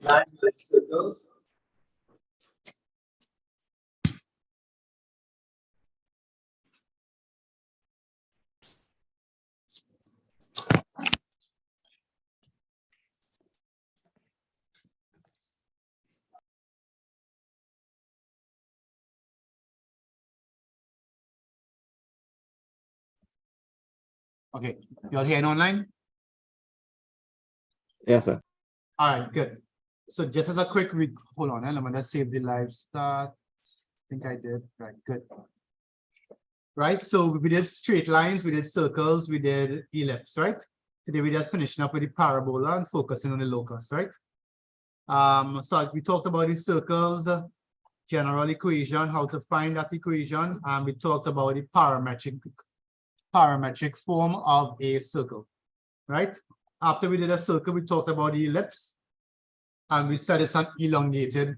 line with circles. Okay, you all hearing online? Yes, sir. All right, good. So just as a quick read, hold on, I'm gonna save the live start. I think I did. Right, good. Right, so we did straight lines, we did circles, we did ellipse, right? Today we're just finishing up with the parabola and focusing on the locus, right? So we talked about the circles, general equation, how to find that equation, and we talked about the parametric form of a circle, right? After we did a circle, we talked about the ellipse, and we said it's an elongated,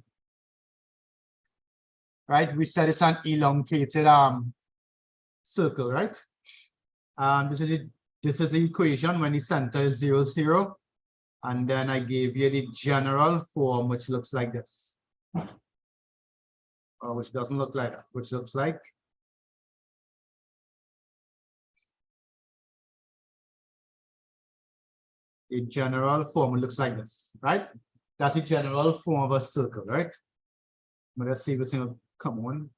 right? We said it's an elongated circle, right? This is the equation when the center is 0, 0. And then I gave you the general form, which looks like this. Or which doesn't look like that, which looks like the general form looks like this, right? That's the general form of a circle, right? But let's see if it's gonna come on.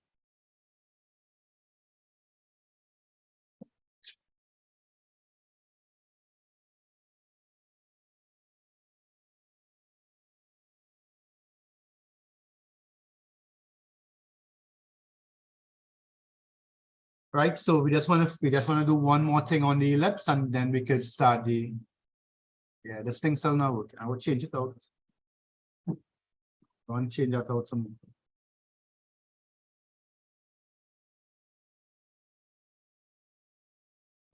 Right, so we just want to do one more thing on the ellipse, and then we could start the. Yeah, this thing still not working. I will change it out. I want to change that out some.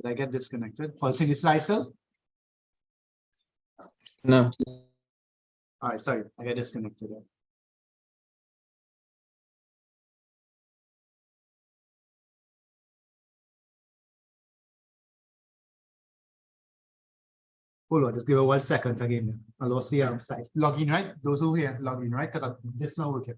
Did I get disconnected? Pulsing the slicer? No. All right, sorry, I got disconnected. Hold on, just give it 1 second again. I lost the site. Log in, right? Those who here, log in, right? Because this not working.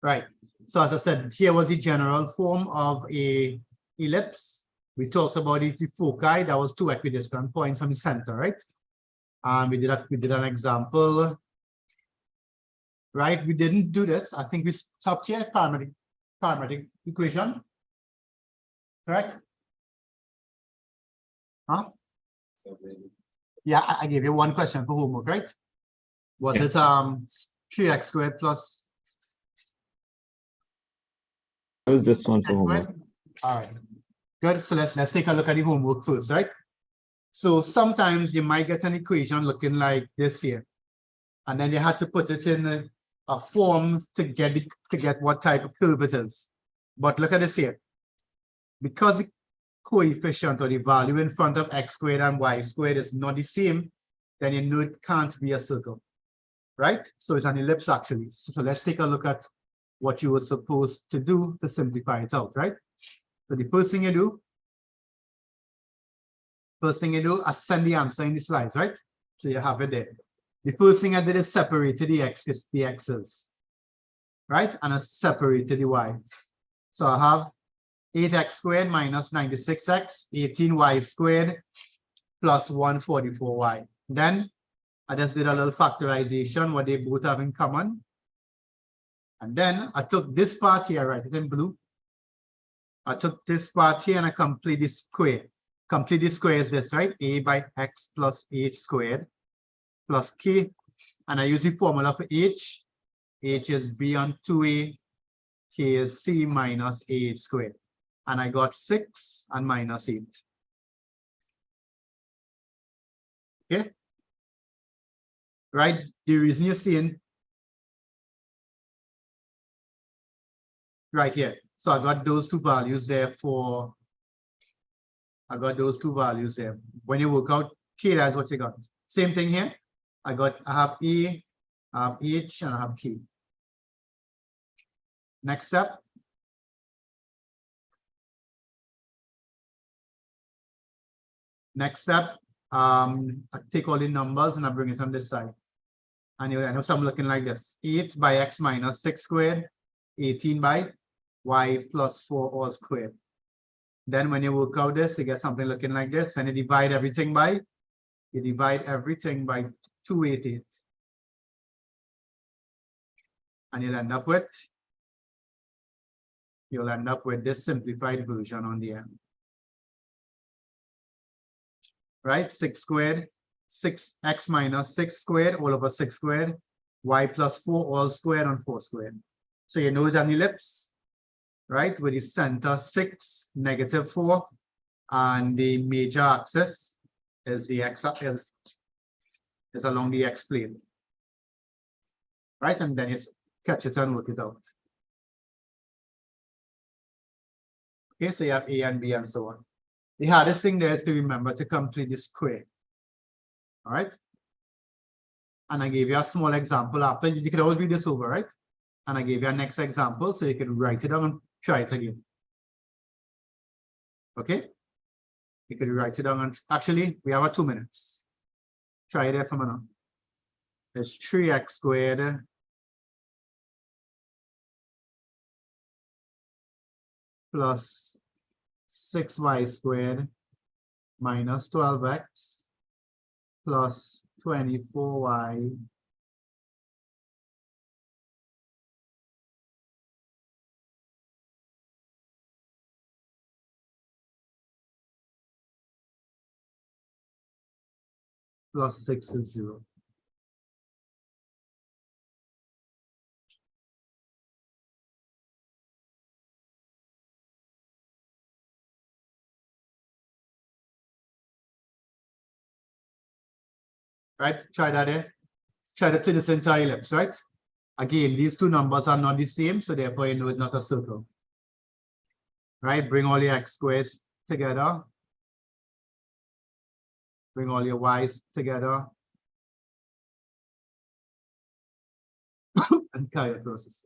Right. So as I said, here was the general form of a ellipse. We talked about the foci. That was 2 equidistant points on the center, right? And we did an example. Right? We didn't do this. I think we stopped here at parametric equation. Correct? Huh? Yeah, I gave you 1 question for homework, right? Was it 3x squared plus It was this one for x homework. squared? All right. Good. So let's take a look at the homework first, right? So sometimes you might get an equation looking like this here, and then you had to put it in a form to get what type of curve it is. But look at this here. Because the coefficient or the value in front of x squared and y squared is not the same, then you know it can't be a circle, right? So it's an ellipse actually. So let's take a look at what you were supposed to do to simplify it out, right? So the first thing you do, I send the answer in the slides, right? So you have it there. The first thing I did is separated the x's, right? And I separated the y's. So I have 8x squared minus 96x, 18y squared plus 144y. Then I just did a little factorization, what they both have in common. And then I took this part here, right, it's in blue. I took this part here and I complete the square. Complete the square is this, right? A by x plus h squared plus k. And I use the formula for h. H is b on 2a, k is c minus ah squared. And I got 6 and minus 8. Okay. Right? The reason you're seeing right here. So I got those two values there for, I got those two values there. When you work out K, that's what you got. Same thing here. I have E, I have H, and I have K. Next step. Next step, I take all the numbers and I bring it on this side. And you'll end up something looking like this. 8 by x minus 6 squared, 18 by y plus 4 all squared. Then when you work out this, you get something looking like this. Then you divide everything by 288. And you'll end up with this simplified version on the end. Right? 6 squared, 6x minus 6 squared all over 6 squared, y plus 4 all squared on 4 squared. So you know it's an ellipse, right? With the center 6, negative 4, and the major axis is the x-axis is along the x plane. Right? And then you catch it and work it out. Okay, so you have A and B and so on. The hardest thing there is to remember to complete the square. All right. And I gave you a small example after. You could always read this over, right? And I gave you a next example so you can write it down and try it again. Okay. You could write it down and actually we have 2 minutes. Try it for a minute. It's 3x squared plus 6y squared minus 12x plus 24y plus 6 is 0. Right? Try that there. Try that to this entire ellipse, right? Again, these two numbers are not the same, so therefore you know it's not a circle. Right? Bring all your x squares together. Bring all your y's together. And carry the process.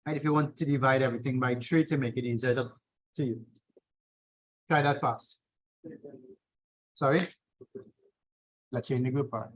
Right? If you want to divide everything by 3 to make it easier, it's up to you. Try that fast. Sorry? Let's change the group part.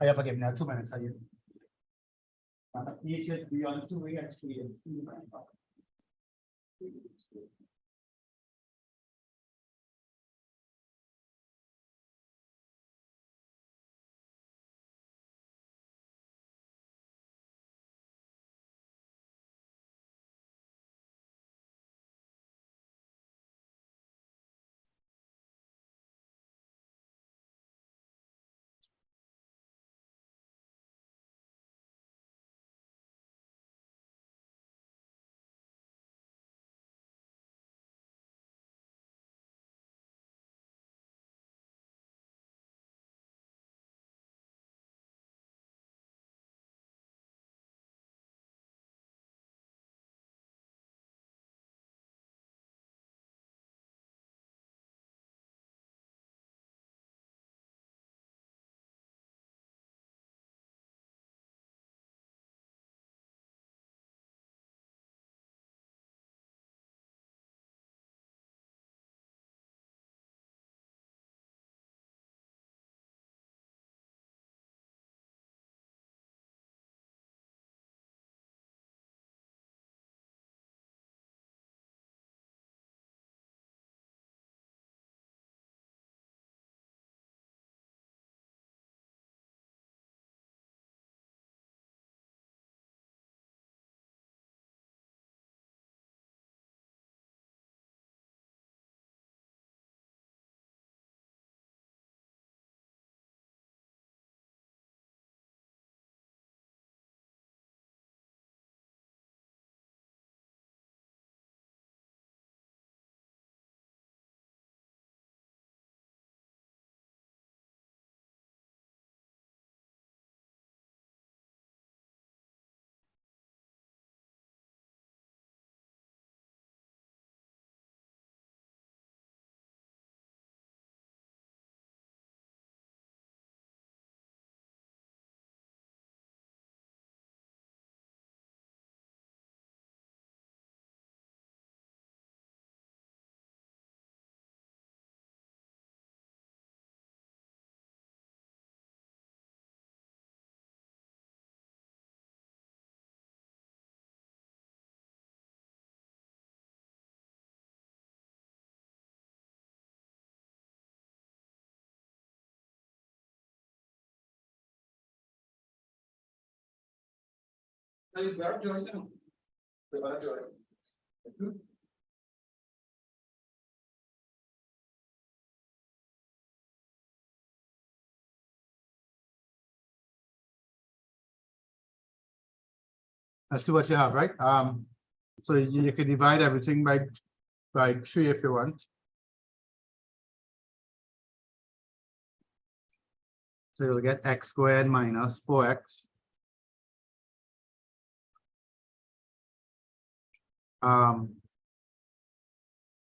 I have forgiven now 2 minutes. Are you? Each is beyond 2 x Let's see what you have, right? So you can divide everything by 3 if you want. So you'll get x squared minus 4x.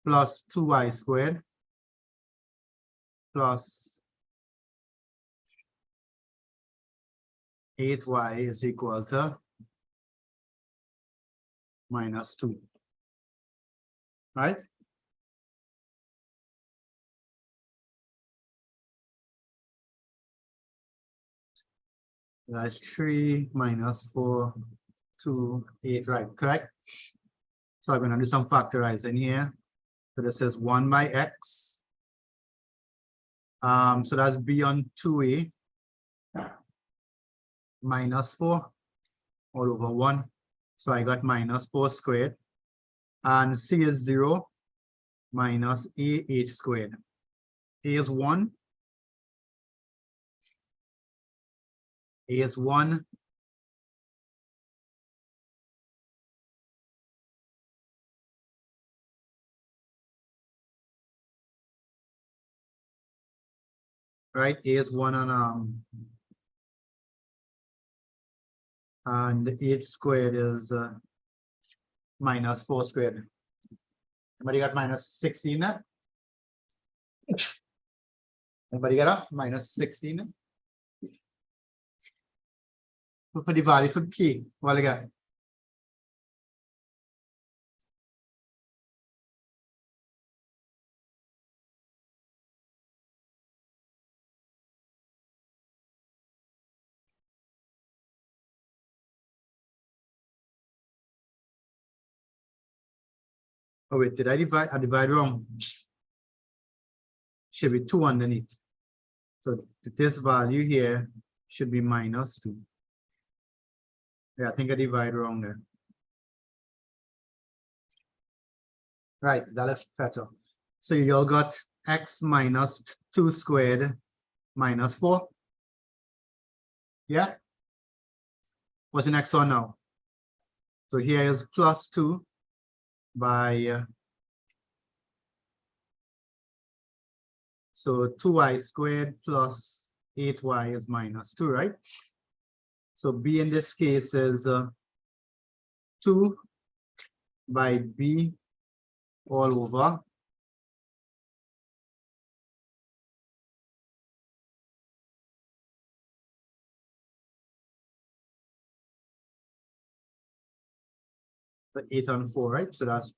Plus 2y squared plus 8y is equal to minus 2, right? That's 3 minus 4, 2, 8, right, correct? So I'm going to do some factorizing here. So this is 1 by x. So that's beyond 2a minus 4 all over 1. So I got minus 4 squared. And c is 0 minus a squared. A is 1. A is 1. Right, A is 1 and 8 squared is minus 4 squared. Anybody got minus 16 there? Anybody got a minus 16? For the value for key, what I got? Oh wait, did I divide? I divide wrong. Should be 2 underneath. So this value here should be minus 2. Yeah, I think I divide wrong there. Right, that looks better. So you all got x minus 2 squared minus 4. Yeah? What's the next one now? So here is plus 2 by so 2y squared plus 8y is minus 2, right? So b in this case is 2 by b all over the 8 and 4, right? So that's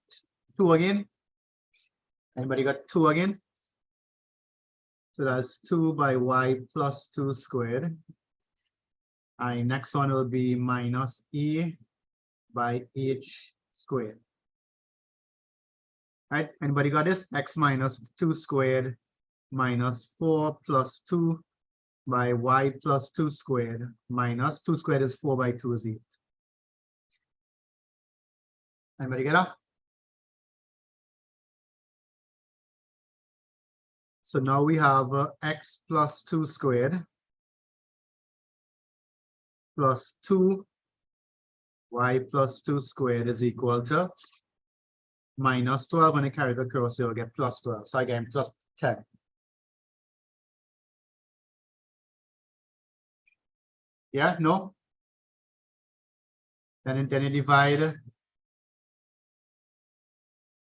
2 again. Anybody got 2 again? So that's 2 by y plus 2 squared. And next one will be minus e by h squared. Right? Anybody got this? X minus 2 squared minus 4 plus 2 by y plus 2 squared minus 2 squared is 4 by 2 is 8. Anybody get that? So now we have x plus 2 squared plus 2 y plus 2 squared is equal to minus 12. When I carry it across, you'll get plus 12. So again, plus 10. Yeah, no? Then you divide,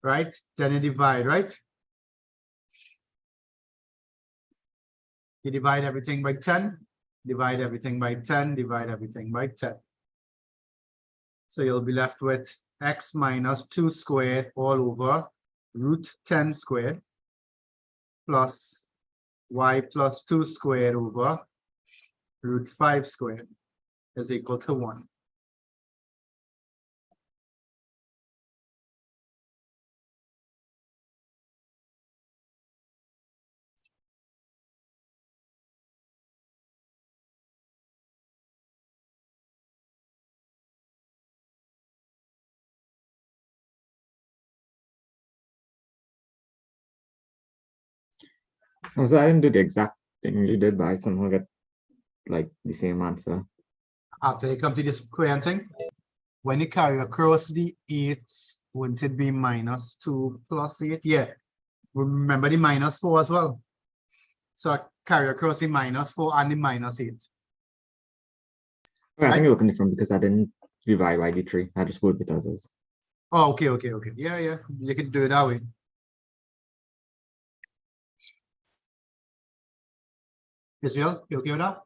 right? Then you divide, right? You divide everything by 10, divide everything by 10, divide everything by 10. So you'll be left with x minus 2 squared all over root 10 squared plus y plus 2 squared over root 5 squared is equal to 1. So I didn't do the exact thing you did, but I somehow get like the same answer. After you come to this square thing, when you carry across the 8, wouldn't it be minus 2 plus 8? Yeah. Remember the minus 4 as well. So I carry across the minus 4 and the minus 8. Well, I Right? think you're looking different because I didn't divide by d3. I just wrote it as is. Oh, okay. Yeah. You can do it that way. Israel, you okay with that?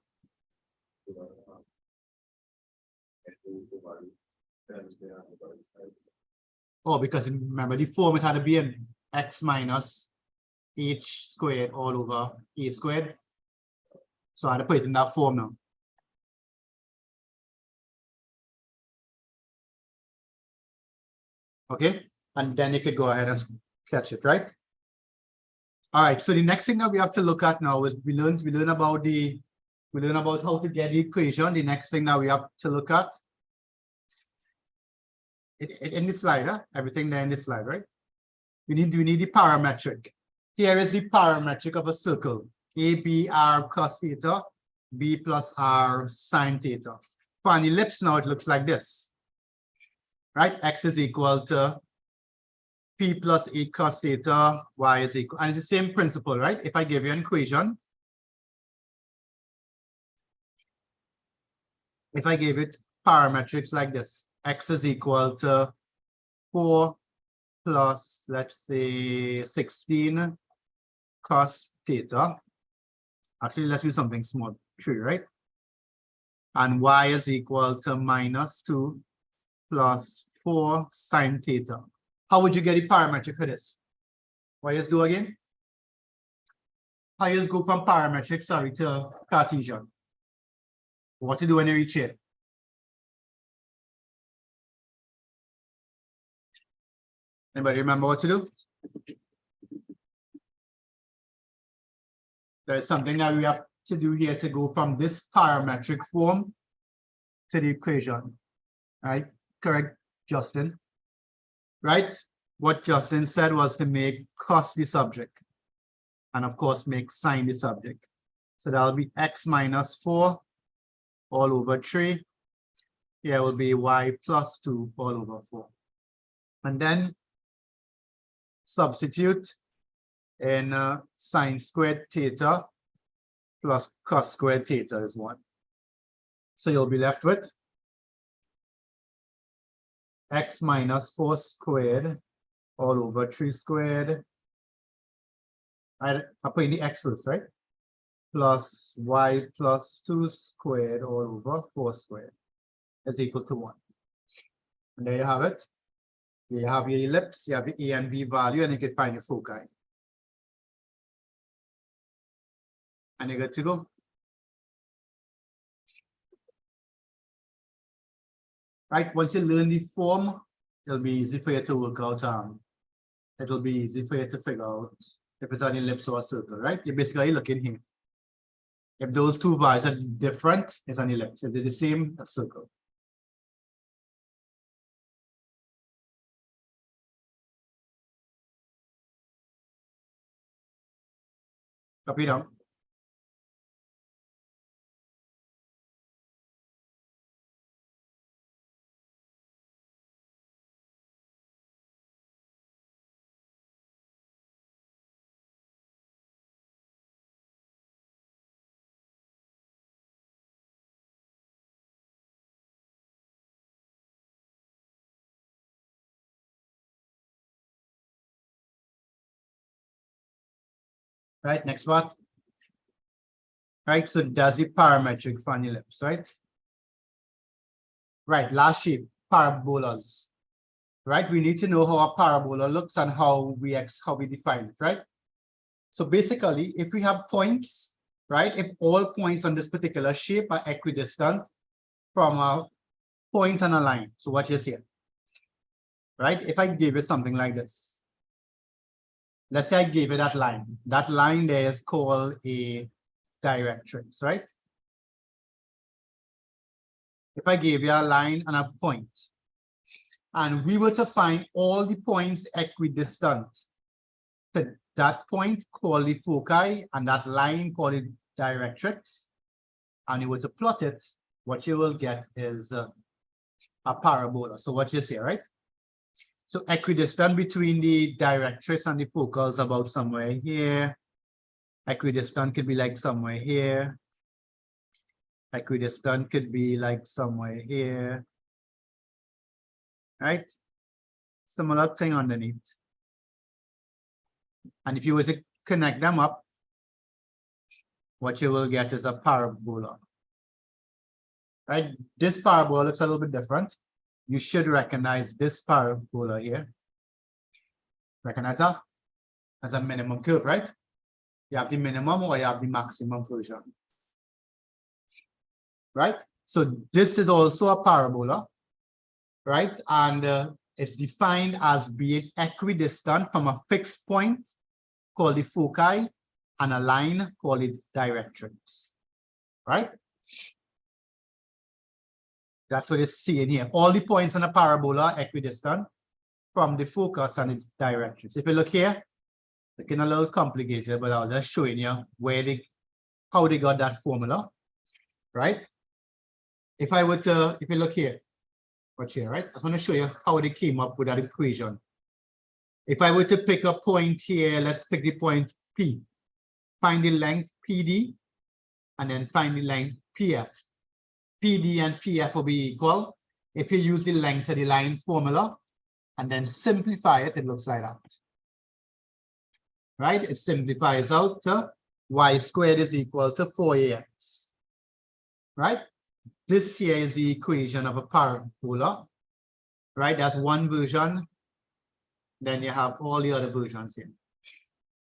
Oh, because remember the form it had to be in x minus h squared all over a squared. So I had to put it in that form now. Okay, and then you could go ahead and catch it, right? All right, so the next thing that we have to look at now is we learn about how to get the equation. The next thing that we have to look at in this slide, huh? Everything there in this slide, right? We need the parametric. Here is the parametric of a circle. A, B, R cos theta, B plus R sine theta. For an ellipse now, it looks like this, right? X is equal to P plus 8 cos theta, Y is equal, and it's the same principle, right? If I give you an equation, if I gave it parametrics like this, X is equal to 4 plus, let's say, 16 cos theta. Actually, let's do something small, 3, right? And Y is equal to minus 2 plus 4 sine theta. How would you get the parametric for this? What you do again? How you go from parametric, sorry, to Cartesian? What to do when you reach it? Anybody remember what to do? There's something that we have to do here to go from this parametric form to the equation, right? Correct, Justin? Right? What Justin said was to make cos the subject, and of course make sine the subject. So that'll be x minus 4 all over 3. Here will be y plus 2 all over 4. And then substitute in sine squared theta plus cos squared theta is 1. So you'll be left with x minus 4 squared all over 3 squared. I'll put in the x first, right? Plus y plus 2 squared all over 4 squared is equal to 1. And there you have it. You have your ellipse, you have your A and B value, and you can find your foci. And you're good to go. Right, once you learn the form, it'll be easy for you to work out. It'll be easy for you to figure out if it's an ellipse or a circle, right? You're basically looking here. If those two values are different, it's an ellipse. If they're the same, a circle. Copy down. Right, next part. Right, so that's the parametric for an ellipse, right? Right, last shape, parabolas. Right, we need to know how a parabola looks and how we define it, right? So basically, if we have points, right, if all points on this particular shape are equidistant from a point and a line, so watch this here, right? If I gave you something like this, let's say I gave you that line there is called a directrix, right? If I gave you a line and a point, and we were to find all the points equidistant to that point called the foci and that line called the directrix, and you were to plot it, what you will get is a parabola. So watch this here, right? So equidistant between the directrix and the focal is about somewhere here. Equidistant could be like somewhere here. Equidistant could be like somewhere here. Right? Similar thing underneath. And if you were to connect them up, what you will get is a parabola. Right? This parabola looks a little bit different. You should recognize this parabola here. Recognize that as a minimum curve, right? You have the minimum or you have the maximum version. Right? So this is also a parabola, right? And it's defined as being equidistant from a fixed point called the foci and a line called the directrix, right? That's what it's saying here. All the points on a parabola are equidistant from the focus and the directrix. If you look here, looking a little complicated, but I'll just showing you how they got that formula, right? If you look here, watch here, right? I just want to show you how they came up with that equation. If I were to pick a point here, let's pick the point P. Find the length PD, and then find the length PF. PD and PF will be equal. If you use the length of the line formula, and then simplify it, it looks like that. Right? It simplifies out to y squared is equal to 4ax. Right? This here is the equation of a parabola. Right? That's one version. Then you have all the other versions here.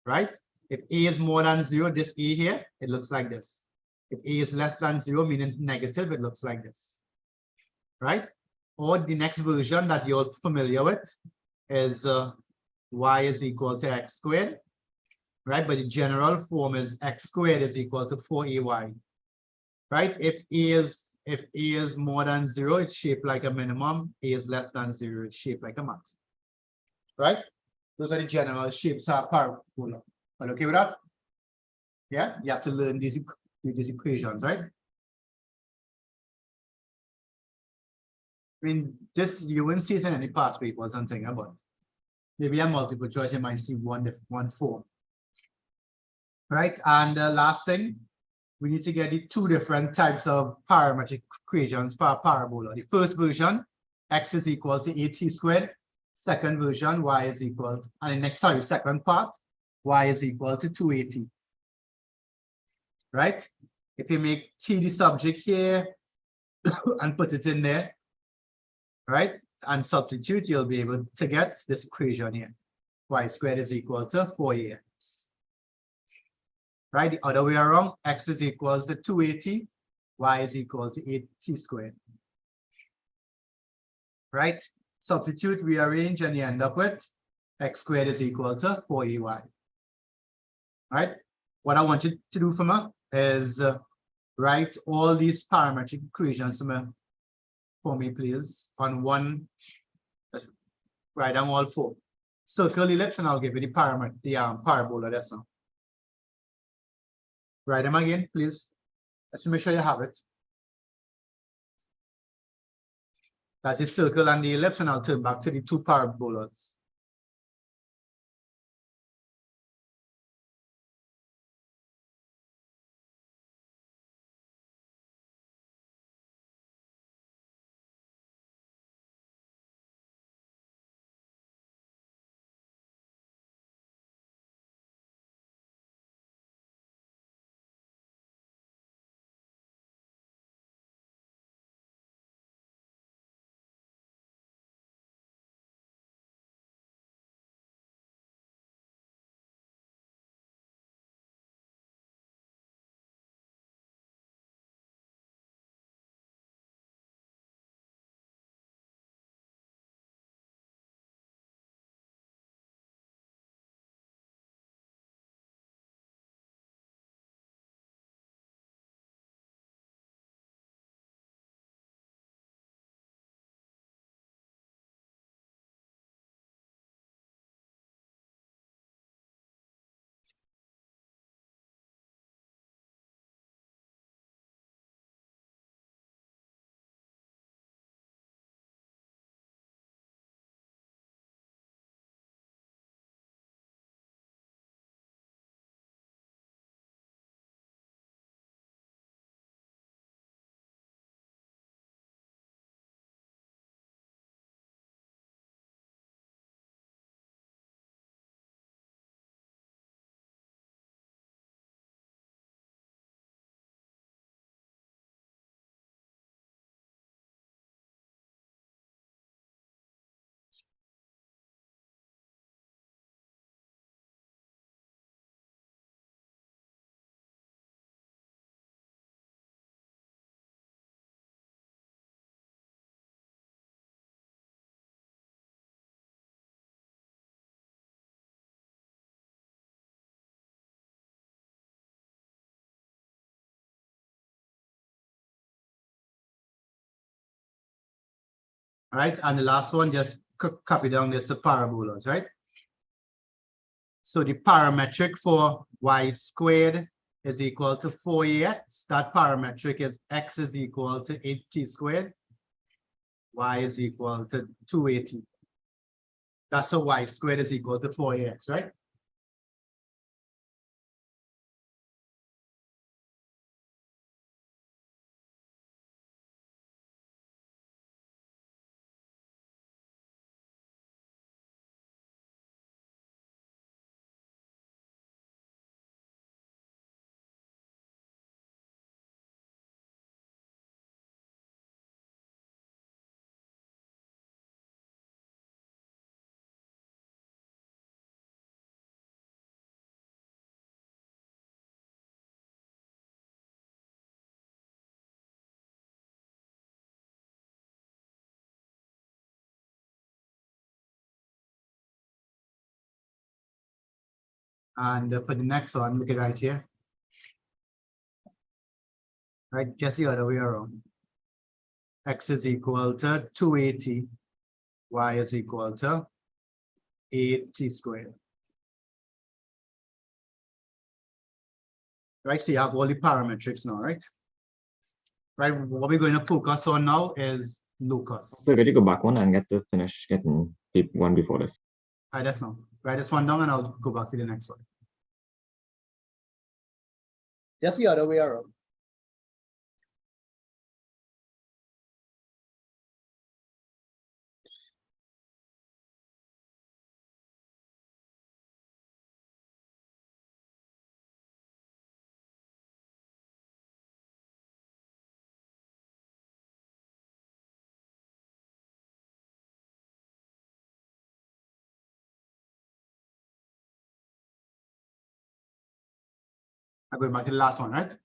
Right? If a is more than 0, this a here, it looks like this. If a is less than 0, meaning negative, it looks like this. Right? Or the next version that you're familiar with is y is equal to x squared, right? But the general form is x squared is equal to 4ay, right? If A is more than 0, it's shaped like a minimum. A is less than 0, it's shaped like a max, right? Those are the general shapes of parabola. Are you okay with that? Yeah, you have to learn these equations, right? I mean, this you wouldn't see it in any past papers and thing, but maybe a multiple choice, you might see one form. Right? And the last thing, we need to get the two different types of parametric equations for parabola. The first version, x is equal to 8t squared. Second version, y is equal to, and the next, sorry, second part, y is equal to 280. Right? If you make t the subject here and put it in there, right, and substitute, you'll be able to get this equation here. Y squared is equal to 4ax. Right, the other way around, x is equal to 280, y is equal to 8t squared. Right, substitute, rearrange, and you end up with x squared is equal to 4ay. Right, what I want you to do for me is write all these parametric equations for me, please, on one, write down all four. Circle the ellipse, and I'll give you the parabola. That's now. Write them again, please. Let's make sure you have it. That's the circle and the ellipse, and I'll turn back to the two parabolas. Right, and the last one, just copy down this, the parabolas, right? So the parametric for y squared is equal to 4ax. That parametric is x is equal to 8t squared. Y is equal to 280. That's so y squared is equal to 4ax, right? And for the next one, look at right here. Right, just the other way around. X is equal to 280, y is equal to 8t squared. Right, so you have all the parametrics now, right? Right, what we're going to focus on now is locus. So could you go back one and get to finish getting one before this? Right, that's now. Write this one down and I'll go back to the next one. Just the other way around. I'm going back to the last one, right? So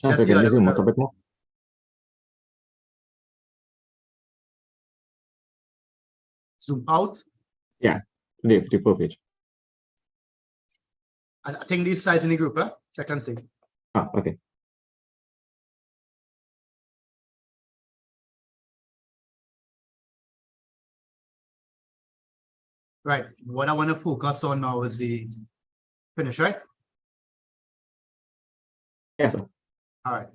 Just the can you other zoom way out a bit more? Zoom out. The full page. I think these slides in the group, huh? Check and see. Ah, okay. Right. What I want to focus on now is the finish, right? Yes, sir. All right.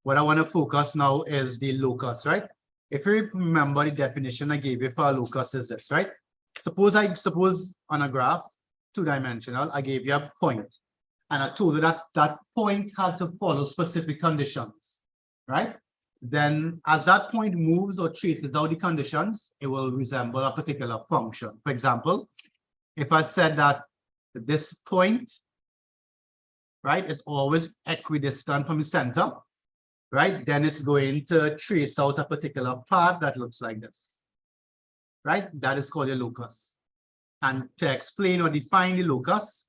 What I want to focus now is the locus, right? If you remember the definition I gave you for a locus is this, right? Suppose on a graph, two-dimensional, I gave you a point, and I told you that that point had to follow specific conditions, right? Then as that point moves or traces out the conditions, it will resemble a particular function. For example, if I said that this point, right, is always equidistant from the center, right, then it's going to trace out a particular path that looks like this, right? That is called a locus. And to explain or define the locus,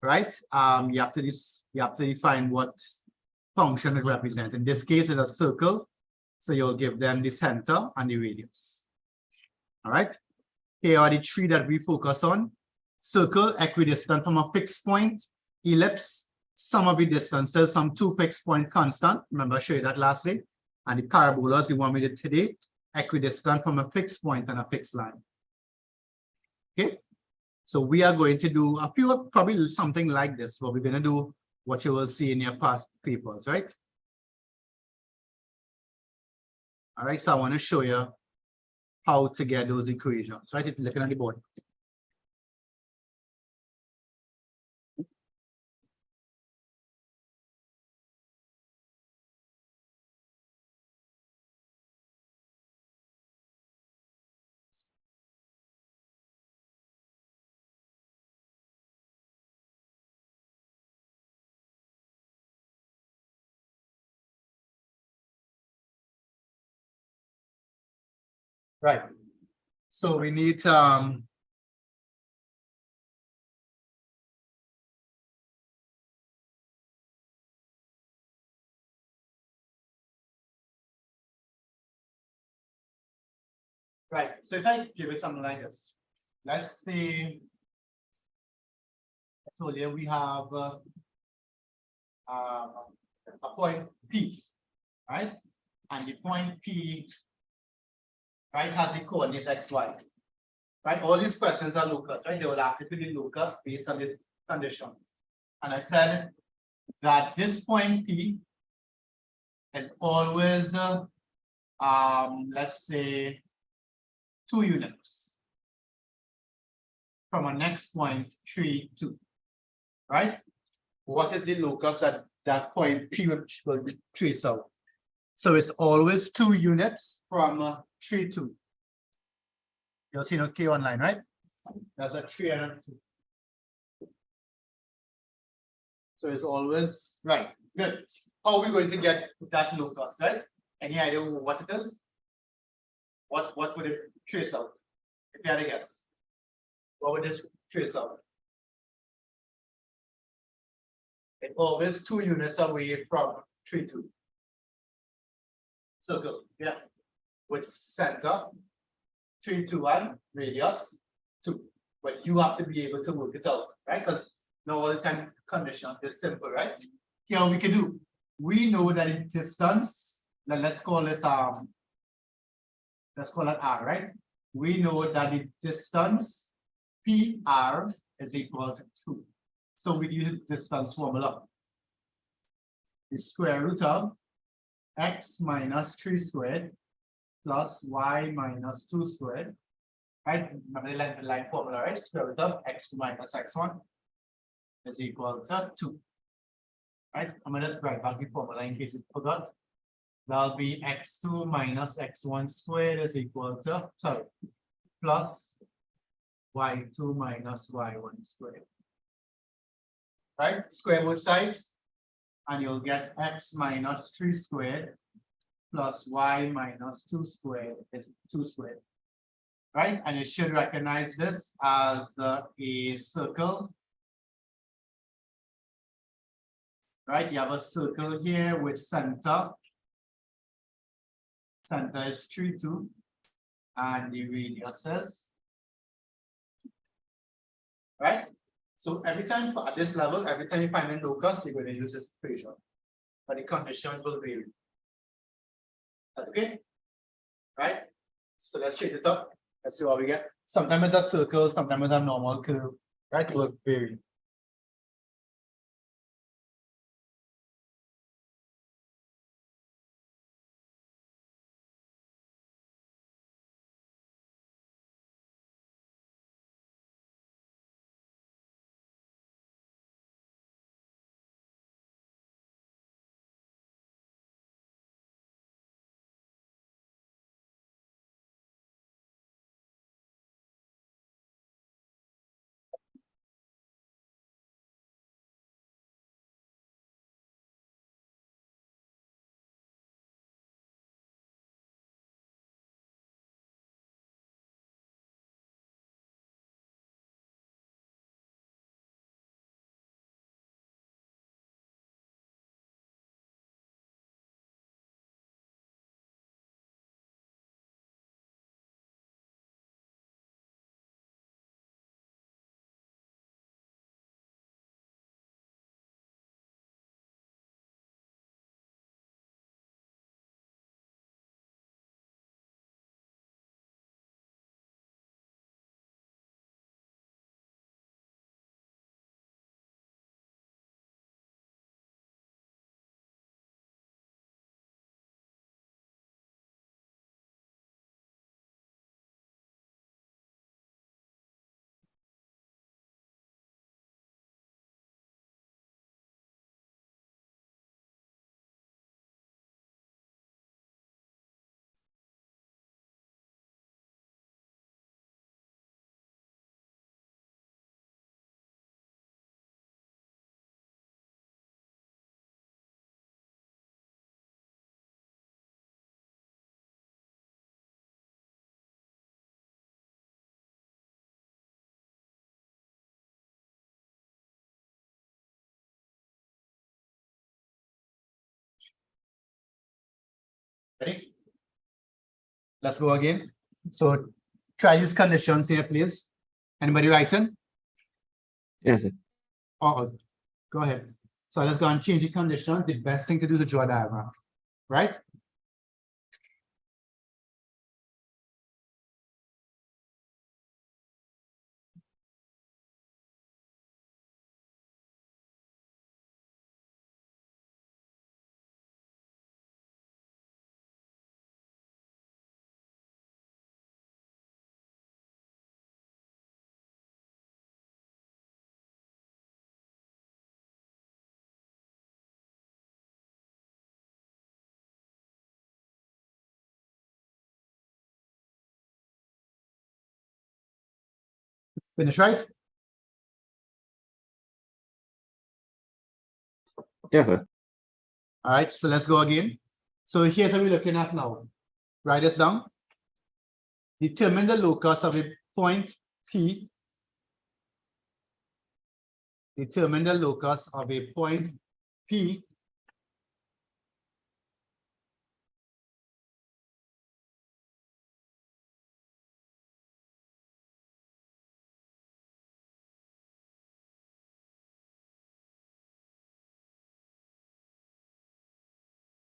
right, you have to define what function it represents. In this case, it's a circle, so you'll give them the center and the radius. All right. Here are the three that we focus on: circle, equidistant from a fixed point; ellipse, sum of the distances from two fixed point constant. Remember, I showed you that last day. And the parabola is the one we did today, equidistant from a fixed point and a fixed line. Okay. So we are going to do a few, probably something like this, but we're going to do what you will see in your past papers, right? All right, so I want to show you how to get those equations, right? It's looking at the board. Right. So we need right. So if I give it something like this, let's say I told you we have a point P, right? And the point P, right, has the coordinates x, y. Right, all these questions are locus, right? They will ask you to be locus based on this condition. And I said that this point P is always, let's say, 2 units from a next point 3, 2, right? What is the locus that point P will trace out? So it's always 2 units from 3, 2. You'll see no K online, right? That's a 3 and a 2. So it's always right. Good. How are we going to get that locus, right? Any idea what it is? What would it trace out? If you had a guess, what would this trace out? It's always 2 units away from 3, 2. Circle, yeah. With center, 3, 2, 1, radius, 2. But you have to be able to work it out, right? Because now all the time condition is simple, right? Here we can do. We know that in distance, let's call this let's call it R, right? We know that the distance PR is equal to 2. So we use the distance formula. The square root of x minus 3 squared plus y minus 2 squared. Right? Remember the length of the line formula, right? Square root of x2 minus x1 is equal to 2. Right? I'm going to just write back the formula in case you forgot. That'll be x2 minus x1 squared is equal to, sorry, plus y2 minus y1 squared. Right? Square both sides, and you'll get x minus 3 squared plus y minus 2 squared is 2 squared. Right? And you should recognize this as a circle. Right? You have a circle here with center. Center is 3, 2, and the radius is, right? So every time at this level, every time you find a locus, you're going to use this equation, but the conditions will vary. That's okay, right? So let's change it up. Let's see what we get. Sometimes it's a circle, sometimes it's a normal curve, right? It will vary. Ready? Let's go again. So try these conditions here, please. Anybody writing? Yes, sir. Oh, go ahead. So let's go and change the condition. The best thing to do is to draw a diagram, right? Finish, right? Yes, sir. All right, so let's go again. So here's what we're looking at now. Write this down. Determine the locus of a point P determine the locus of a point P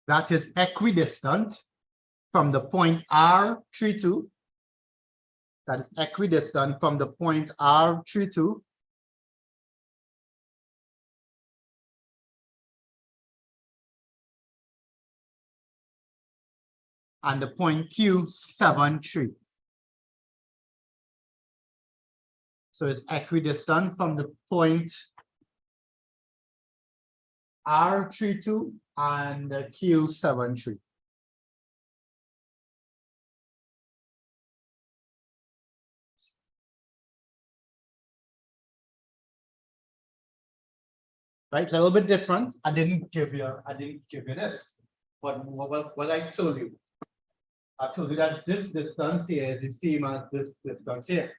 that is equidistant from the point R32, that is equidistant from the point R32 and the point Q73. So it's equidistant from the point R32 and the Q73. Right, it's a little bit different. I didn't give you this, but what I told you. I told you that this distance here is the same as this distance here.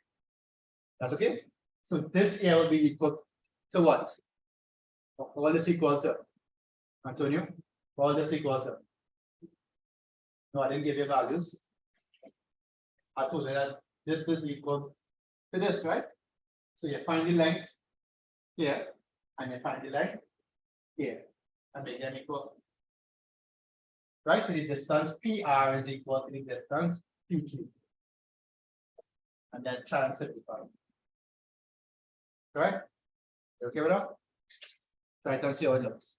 That's okay? So this here will be equal to what? All this equal to, Antonio? All this equal to. No, I didn't give you values. I told you that this is equal to this, right? So you find the length here, and you find the length here, and make them equal. Right? So the distance PR is equal to the distance PQ. And then try and simplify. Correct? You okay with that? Try it and see how it looks.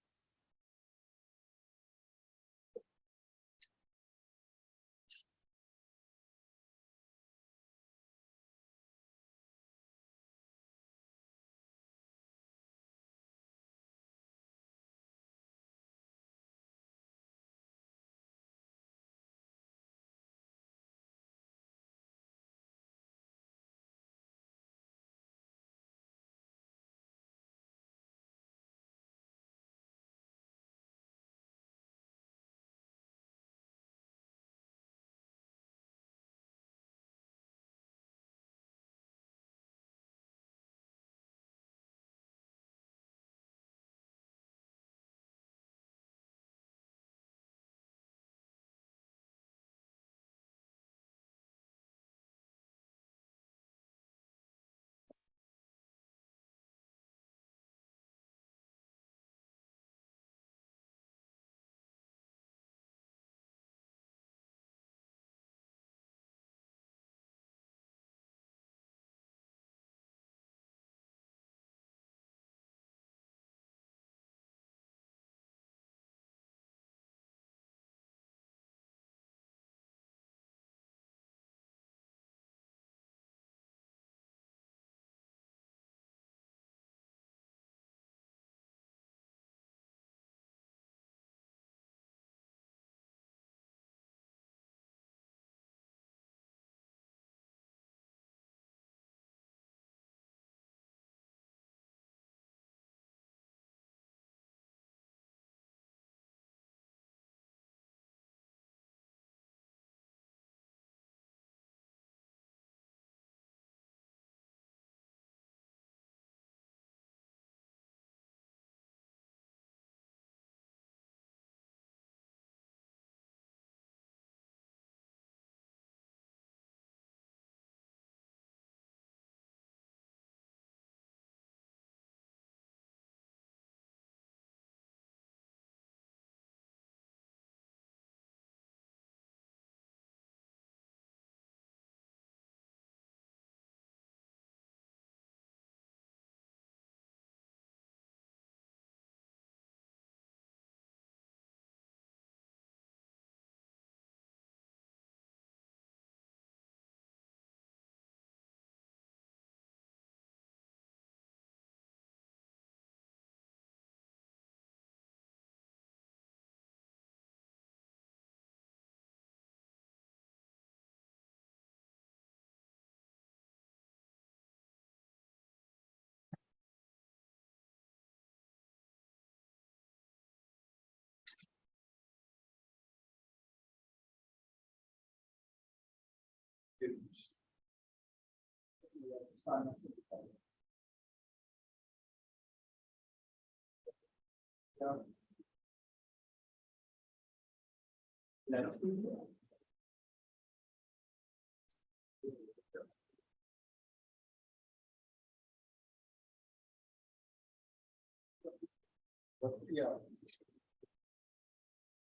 Yeah.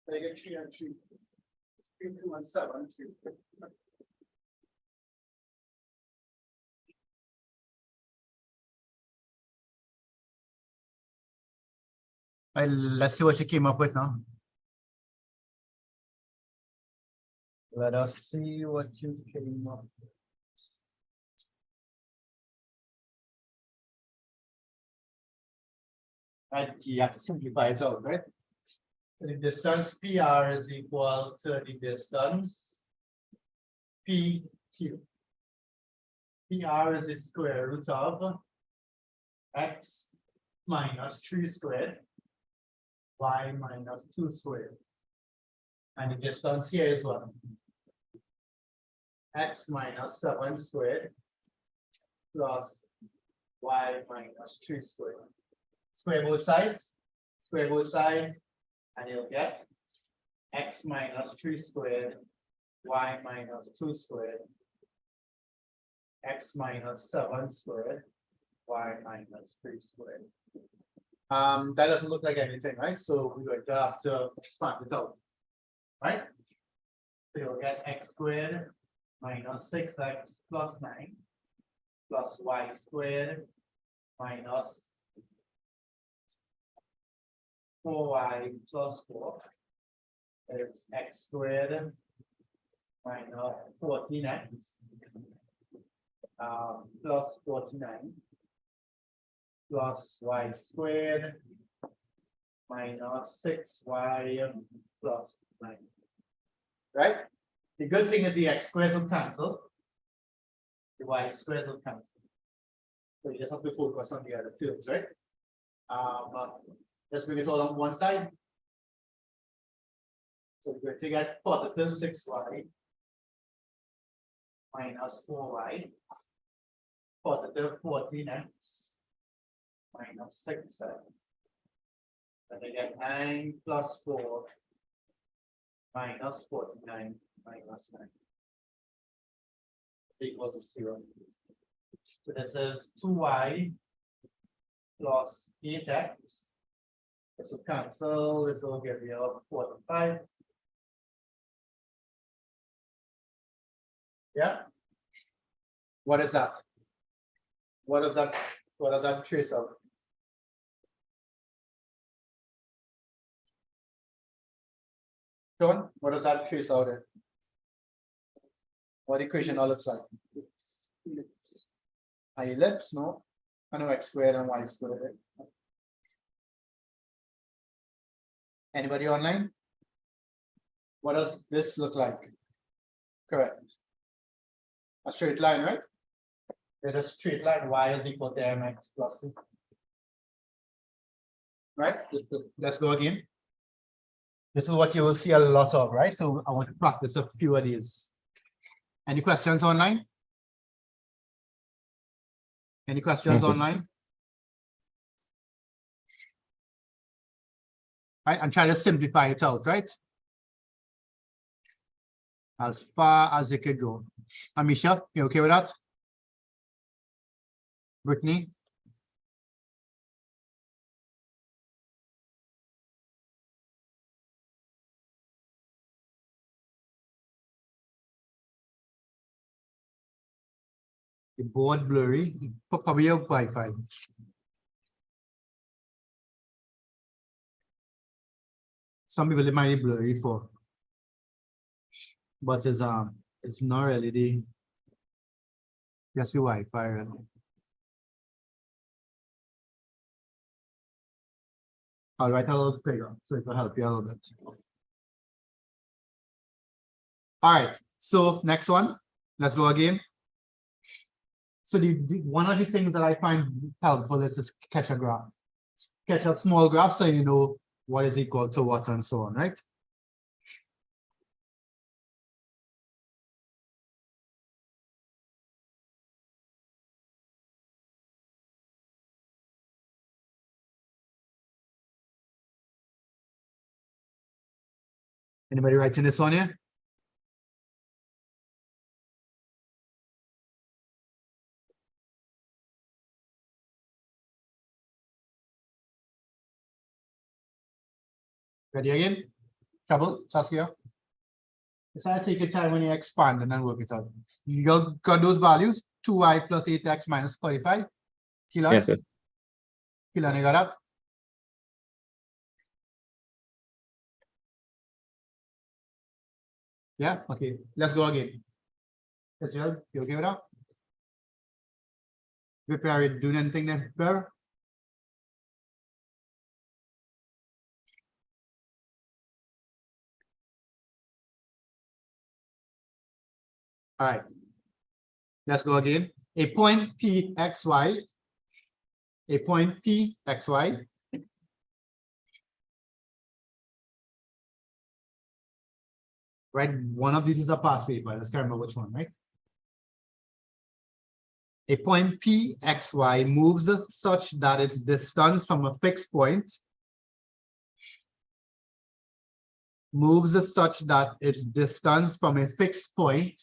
They get 3 and 3. 3, 2, and 7, 3. Let's see what you came up with now. Let us see what you came up with. And you have to simplify it out, right? The distance PR is equal to the distance PQ. PR is the square root of x minus 3 squared, y minus 2 squared. And the distance here is what? X minus 7 squared plus y minus 3 squared. Square both sides, and you'll get x minus 3 squared, y minus 2 squared, x minus 7 squared, y minus 3 squared. That doesn't look like anything, right? So we're going to have to expand it out, right? So you'll get x squared minus 6x plus 9 plus y squared minus 4y plus 4 is x squared minus 14x plus 49 plus y squared minus 6y plus 9. Right? The good thing is the x squared will cancel. The y squared will cancel. So you just have to focus on the other terms, right? Let's bring it all on one side. So we're going to get positive 6y minus 4y, positive 14x minus 6x. Then we get 9 plus 4 minus 49 minus 9 equals to 0. So this is 2y plus 8x. This will cancel, this will give you 45. Yeah. What is that? What does that trace out? John, what does that trace out in? What equation all looks like? An ellipse, no? I know x squared and y squared. Anybody online? What does this look like? Correct. A straight line, right? There's a straight line, y is equal to mx plus c. Right? Let's go again. This is what you will see a lot of, right? So I want to practice a few of these. Any questions online? Any questions online? Right, and try to simplify it out, right? As far as it could go. Amisha, you okay with that? Brittany? The board blurry, probably your Wi-Fi. Some people it might be blurry for, but it's not really the just the Wi-Fi. Right? I'll write a little bigger so it will help you a little bit. All right, so next one, let's go again. So one of the things that I find helpful is to sketch a graph. Sketch a small graph so you know what is equal to what and so on, right? Anybody writing this on here? Ready again? Trouble, Saskia? Decide take your time when you expand and then work it out. You got those values, 2y plus 8x minus 45. Kilan? Yes, sir. Kilan, you got that? Yeah, okay. Let's go again. Israel, you okay with that? Prepare it, doing anything there, prepare? All right. Let's go again. A point P X Y. A point P X Y. Right? One of these is a past paper. Let's can't remember which one, right? A point P X Y moves such that its distance from a fixed point moves such that its distance from a fixed point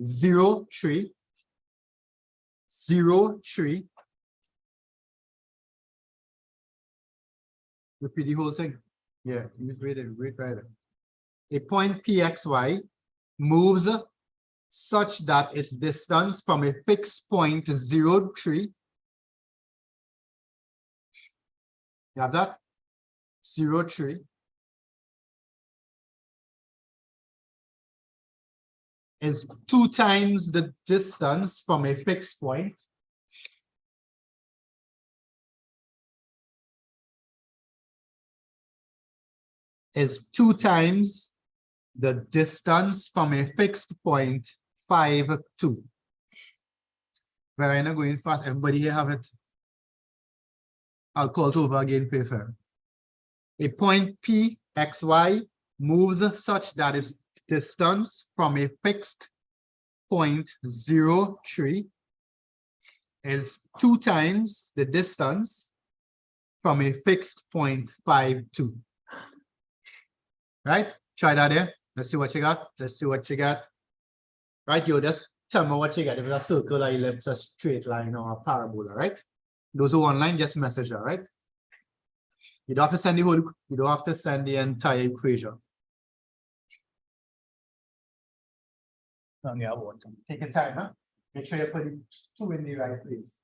0, 3, 0, 3. Repeat the whole thing. Yeah, wait right there. A point PXY moves such that its distance from a fixed point 0, 3. You have that? 0, 3. Is 2 times the distance from a fixed point. Is 2 times the distance from a fixed point 5, 2. We're not going fast. Everybody here have it. I'll call it over again, paper. A point P, X, Y moves such that its distance from a fixed point 0, 3 is 2 times the distance from a fixed point 5, 2. Right? Try that there. Let's see what you got. Let's see what you got. Right? You just tell me what you got. If it's a circle, or ellipse, a straight line, or a parabola, right? Those who are online, just message her, right? You don't have to send the whole, you don't have to send the entire equation. Yeah, take your time, huh? Make sure you put it 2 in the right place.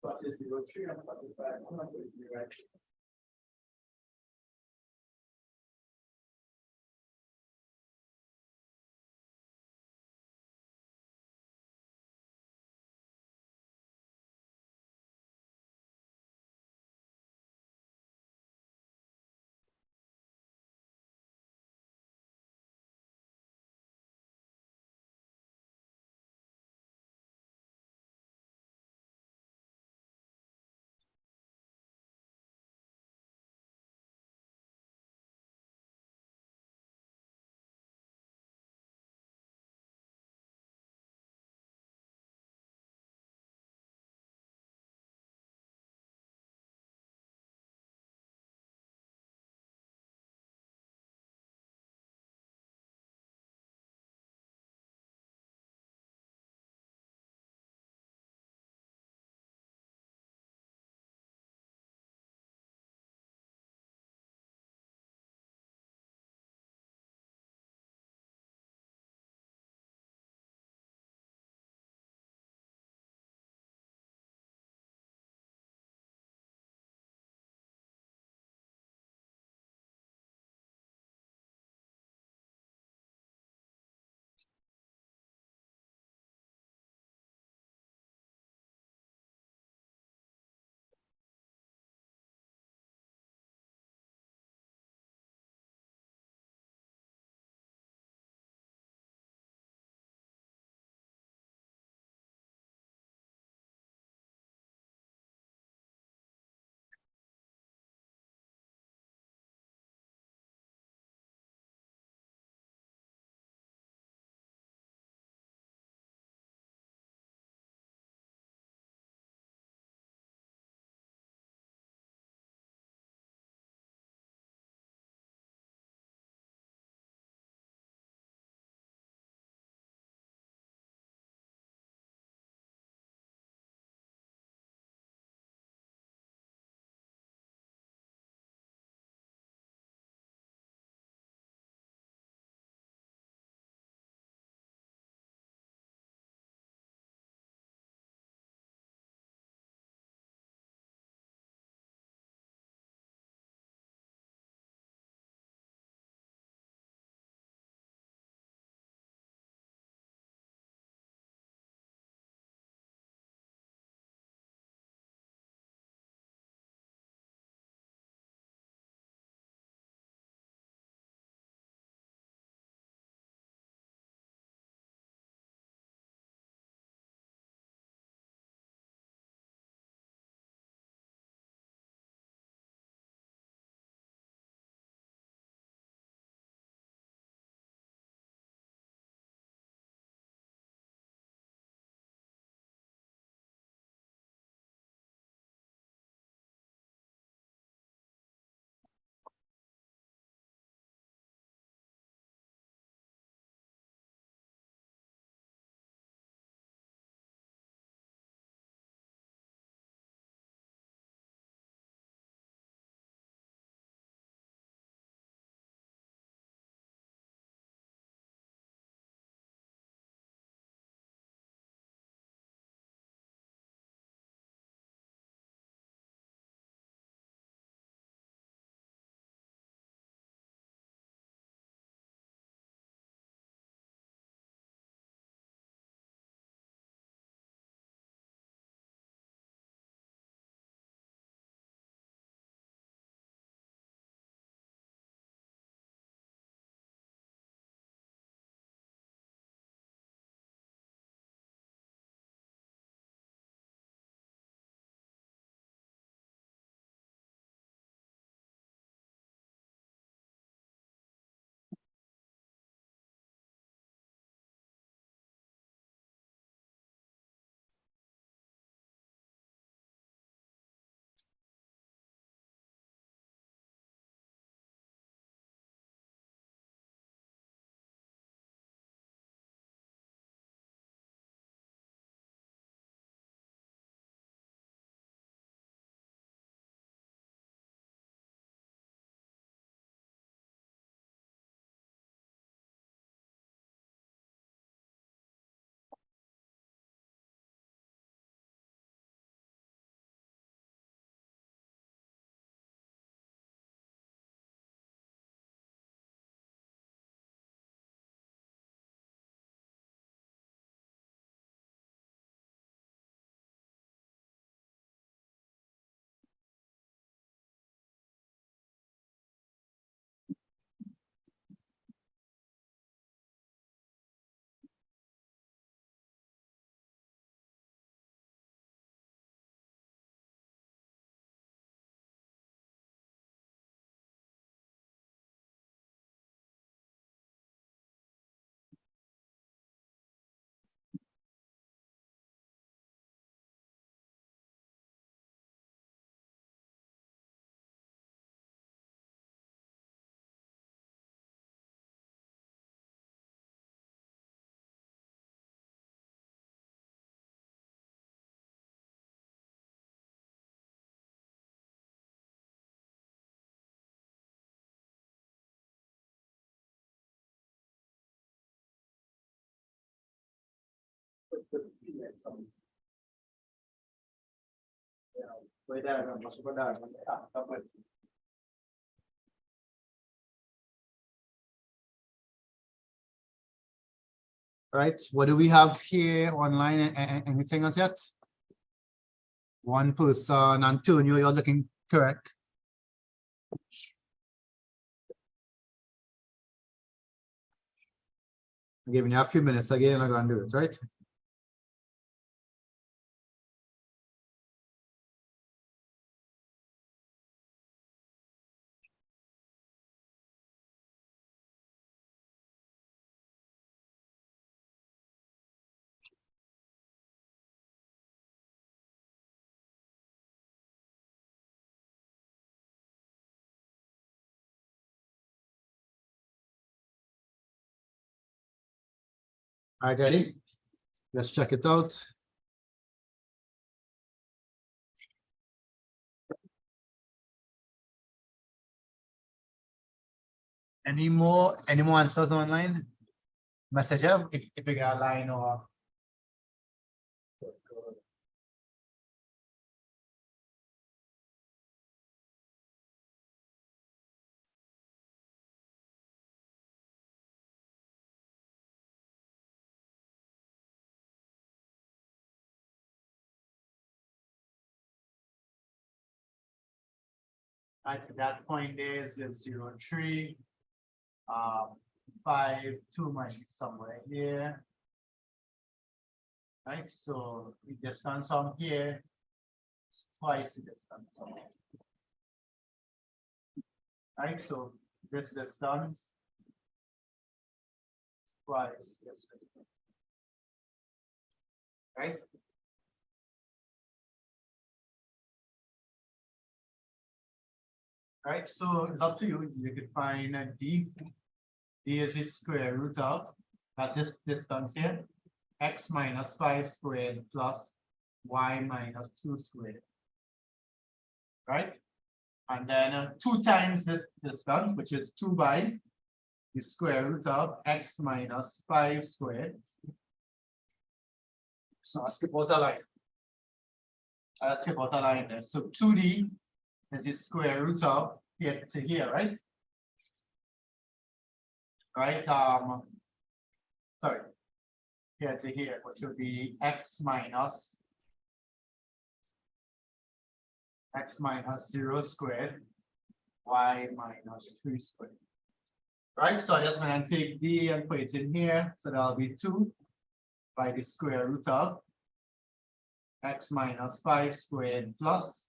What is 0, 3 and 45? I'm not putting it in the right place. Right, what do we have here online? Anything else yet? One person, Antonio, you're looking correct. I'm giving you a few minutes again, I'm gonna do it, right? All right, ready? Let's check it out. Any more answers online? Message up if you got a line or. At that point there is 0.3. 5, 2 might be somewhere here. Right, so the distance from here is twice the distance from here. Right, so this distance is twice this distance. Right? Right, so it's up to you. You could find a d. D is the square root of, that's this distance here, x minus 5 squared plus y minus 2 squared. Right? And then 2 times this distance, which is 2 by the square root of x minus 5 squared. So I'll skip out a line. I'll skip out a line there. So 2d is the square root of here to here, right? Right, sorry, here to here, which would be x minus 0 squared, y minus 3 squared. Right, so I just going to take d and put it in here, so that'll be 2 by the square root of x minus 5 squared plus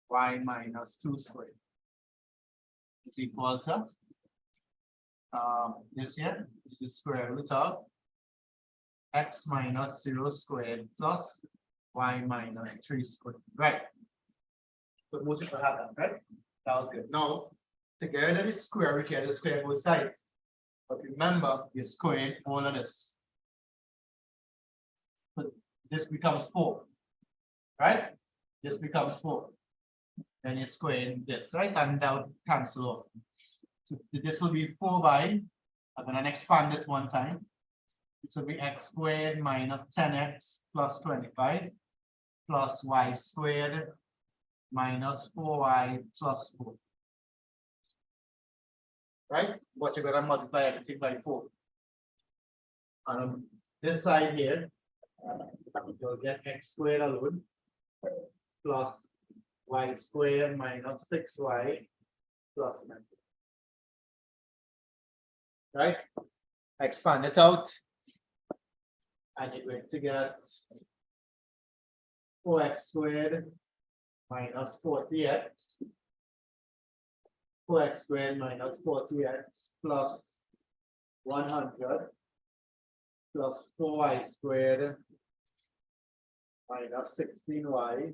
y minus 2 squared. It's equal to this here is the square root of x minus 0 squared plus y minus 3 squared. Right. So most people have that, right? That was good. Now, to get rid of the square root here, the square both sides. But remember, you're squaring all of this. So this becomes 4. Right? This becomes 4. Then you're squaring this, right? And that would cancel out. So this will be 4 by, I'm going to expand this one time. It will be x squared minus 10x plus 25 plus y squared minus 4y plus 4. Right? But you're going to multiply everything by 4. And on this side here, you'll get x squared alone plus y squared minus 6y plus 9. Right? Expand it out. And you're going to get 4x squared minus 40x. 4x squared minus 40x plus 100 plus 4y squared minus 16y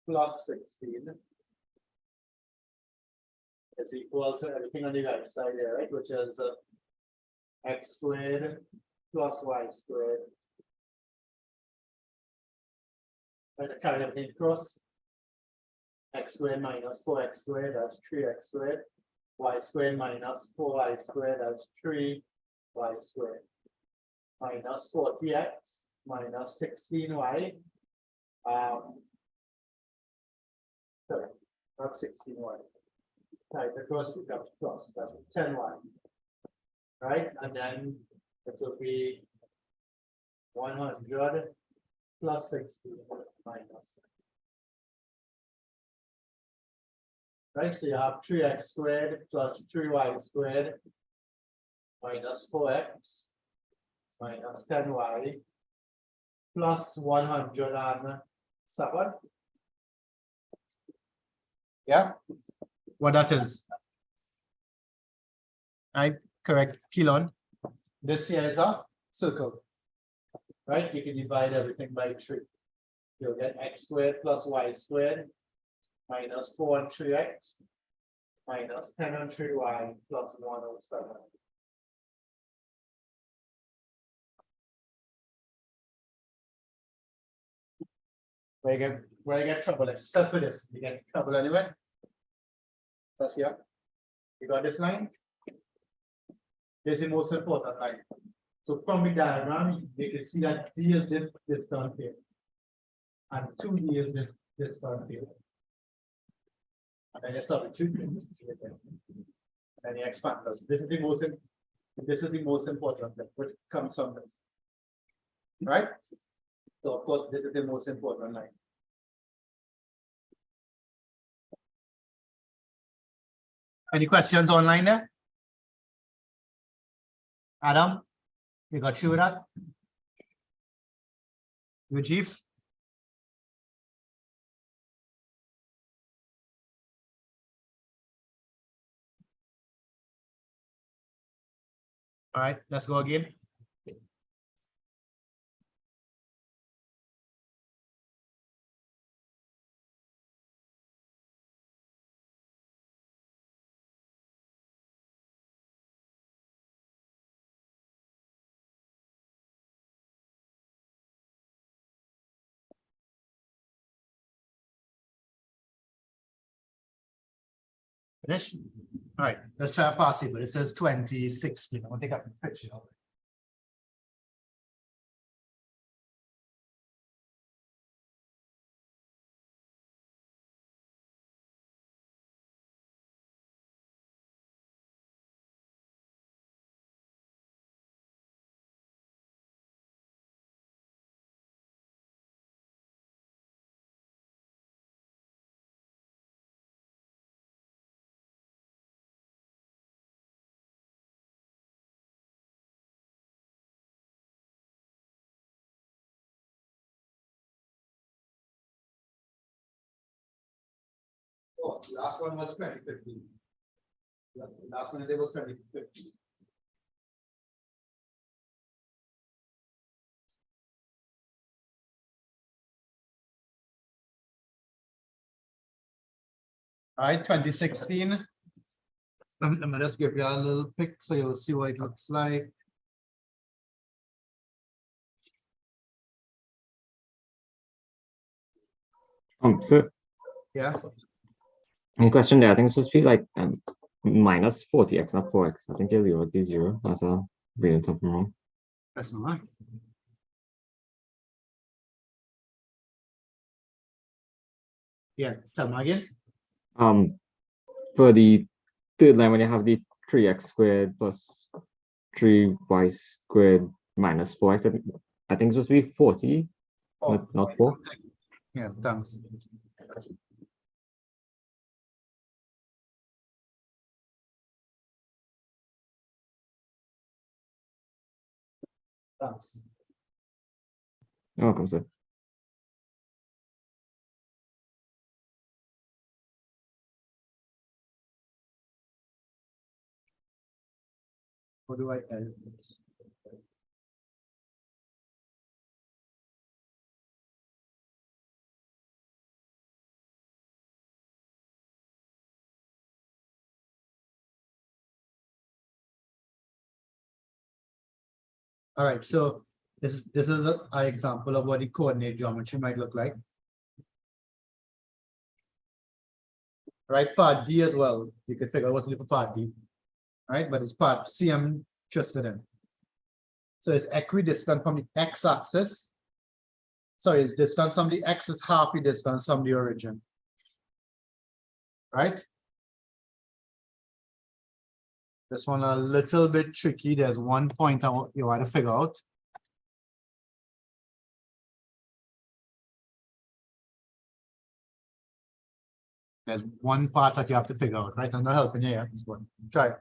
plus 16 is equal to everything on the right side there, right? Which is x squared plus y squared. Right, to carry everything across. X squared minus 4x squared, that's 3x squared. Y squared minus 4y squared, that's 3y squared. minus 40x minus 16y. Sorry, not 16y. Right, the first becomes plus, that's 10y. Right, and then it will be 100 plus 16 minus. Right, so you have 3x squared plus 3y squared minus 4x minus 10y plus 107. Yeah, what that is. Right, correct, Kilon. This here is a circle. Right, you can divide everything by 3. You'll get x squared plus y squared minus 4 and 3x minus 10 and 3y plus 107. Where you get trouble, except for this, you get trouble anyway. That's here. You got this line? This is the most important line. So from the diagram, you can see that D is this term here. And 2D is this term here. And then you substitute it. And you expand this. This is the most important thing, which comes from this. Right? So of course, this is the most important line. Any questions online there? Adam, you got through with that? You, Chief? All right, let's go again. Finish? All right, let's try a possible. It says 2016. I'll take up the picture of it. Oh, last one was 2015. Last one there was 2015. All right, 2016. Let me just give you a little pic so you'll see what it looks like. So Yeah. any question there? I think it's supposed to be like minus 40x, not 4x. I think you'll leave it 0. That's a reading something wrong. That's not right. Yeah, tell me again. For the third line, when you have the 3x squared plus 3y squared minus 4x, I think it's supposed to be 40, Oh, not 4. yeah, thanks. Thanks. You're welcome, sir. What do I edit this? All right, so this is an example of what the coordinate geometry might look like. Right, part D as well. You can figure out what to do for part D. Right, but it's part C I'm interested in. So it's equidistant from the x-axis. Sorry, it's distance from the x is half the distance from the origin. Right? This one a little bit tricky. There's one point you want to figure out. There's one part that you have to figure out, right? I'm not helping you here. But try.